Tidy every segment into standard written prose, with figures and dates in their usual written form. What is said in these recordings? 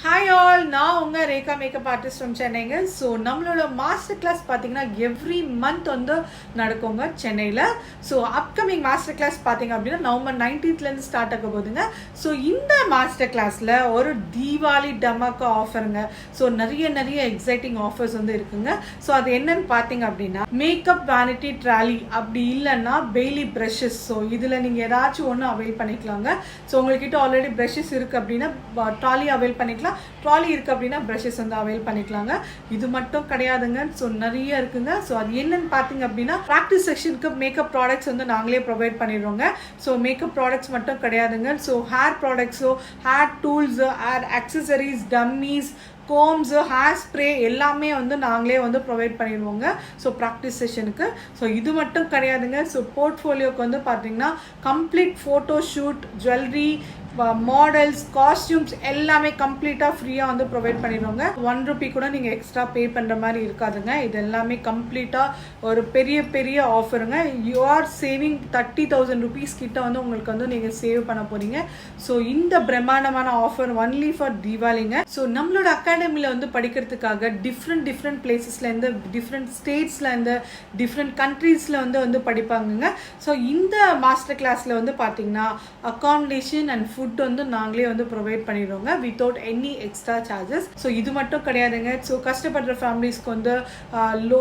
Hi all, நான் உங்க Rekha makeup artist from சென்னைங்க. ஸோ நம்மளோட மாஸ்டர் கிளாஸ் பார்த்தீங்கன்னா எவ்ரி மந்த் வந்து நடக்குங்க சென்னையில். ஸோ அப்கமிங் மாஸ்டர் கிளாஸ் பார்த்தீங்க அப்படின்னா நவம்பர் 19th ஸ்டார்ட் ஆக போகுதுங்க. ஸோ இந்த மாஸ்டர் கிளாஸில் ஒரு தீபாவளி டமாக்கா ஆஃபருங்க. ஸோ நிறைய எக்ஸைட்டிங் ஆஃபர்ஸ் வந்து இருக்குங்க. ஸோ அது என்னன்னு பார்த்தீங்க அப்படின்னா மேக்கப் vanity trolley அப்படி இல்லைன்னா பெய்லி ப்ரஷஸ். ஸோ இதில் நீங்கள் ஏதாச்சும் ஒன்று அவைல் பண்ணிக்கலாங்க. ஸோ உங்கள்கிட்ட ஆல்ரெடி ப்ரஷஸ் இருக்குது அப்படின்னா ட்ராலி அவைல் பண்ணிக்கலாம். ட்ராலி இருக்குது அப்படின்னா ப்ரஷஸ் வந்து அவைல் பண்ணிக்கலாங்க. இது மட்டும் கிடையாதுங்க. ஸோ நிறைய இருக்குங்க. ஸோ அது என்னன்னு பார்த்தீங்க அப்படின்னா ப்ராக்டிஸ் செக்ஷனுக்கு மேக்கப் ப்ராடக்ட்ஸ் வந்து நாங்களே ப்ரொவைட் பண்ணிடுறோங்க. ஸோ மேக்கப் ப்ராடக்ட்ஸ் மட்டும் கிடையாதுங்க. ஸோ ஹேர் ப்ராடக்ட்ஸோ, hair tools, hair accessories, dummies, combs, hair spray எல்லாமே வந்து நாங்களே வந்து ப்ரொவைட் பண்ணிடுவோங்க. ஸோ ப்ராக்டிஸ் செஷனுக்கு. ஸோ இது மட்டும் கிடையாதுங்க. ஸோ போர்ட்ஃபோலியோக்கு வந்து பார்த்தீங்கன்னா complete photoshoot, jewellery, models, costumes எல்லாமே கம்ப்ளீட்டாக ஃப்ரீயாக வந்து ப்ரொவைட் பண்ணிடுவோங்க. ₹1 கூட நீங்கள் எக்ஸ்ட்ரா பே பண்ணுற மாதிரி இருக்காதுங்க. இது எல்லாமே கம்ப்ளீட்டாக ஒரு பெரிய ஆஃபருங்க. யூ ஆர் சேவிங் ₹30,000 கிட்ட வந்து உங்களுக்கு வந்து நீங்கள் சேவ் பண்ண போகிறீங்க. ஸோ இந்த பிரம்மாண்டமான ஆஃபர் ஒன்லி ஃபார் தீபாவளிங்க. ஸோ நம்மளோட அகாடமியில் வந்து படிக்கிறதுக்காக டிஃப்ரெண்ட் பிளேசஸ்லேருந்து, டிஃப்ரெண்ட் ஸ்டேட்ஸ்லேருந்து, டிஃப்ரெண்ட் கண்ட்ரீஸில் வந்து படிப்பாங்கங்க. ஸோ இந்த மாஸ்டர் கிளாஸில் வந்து பார்த்தீங்கன்னா அக்காமடேஷன் அண்ட் ஃபுட் வந்து நாங்களே வந்து ப்ரொவைட் பண்ணிடுவோங்க without any extra charges. So இது மட்டும் கிடையாதுங்க. ஸோ கஷ்டப்படுற ஃபேமிலிஸ்க்கு வந்து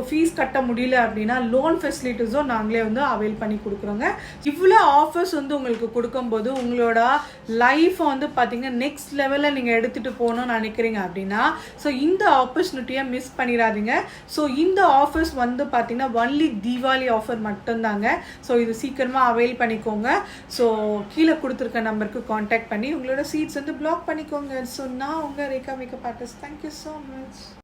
ஃபீஸ் கட்ட முடியல அப்படின்னா லோன் ஃபெசிலிட்டிஸும் நாங்களே வந்து அவைல் பண்ணி கொடுக்குறோங்க. இவ்வளோ ஆஃபர்ஸ் வந்து உங்களுக்கு கொடுக்கும்போது உங்களோட லைஃப்பை வந்து பார்த்தீங்கன்னா நெக்ஸ்ட் லெவலில் நீங்கள் எடுத்துகிட்டு போகணும்னு நினைக்கிறீங்க அப்படின்னா ஸோ இந்த ஆப்பர்ச்சுனிட்டியை மிஸ் பண்ணிடாதீங்க. ஸோ இந்த ஆஃபர்ஸ் வந்து பார்த்தீங்கன்னா ஒன்லி தீபாவளி ஆஃபர் மட்டும்தாங்க. ஸோ இது சீக்கிரமாக அவைல் பண்ணிக்கோங்க. ஸோ கீழே கொடுத்துருக்க நம்பருக்கு கான்டாக்ட் பண்ணி உங்களோட சீட்ஸ் வந்து பிளாக் பண்ணிக்கோங்க. ஸோ நான் உங்கள் Rekha makeup artist. Thank you so much.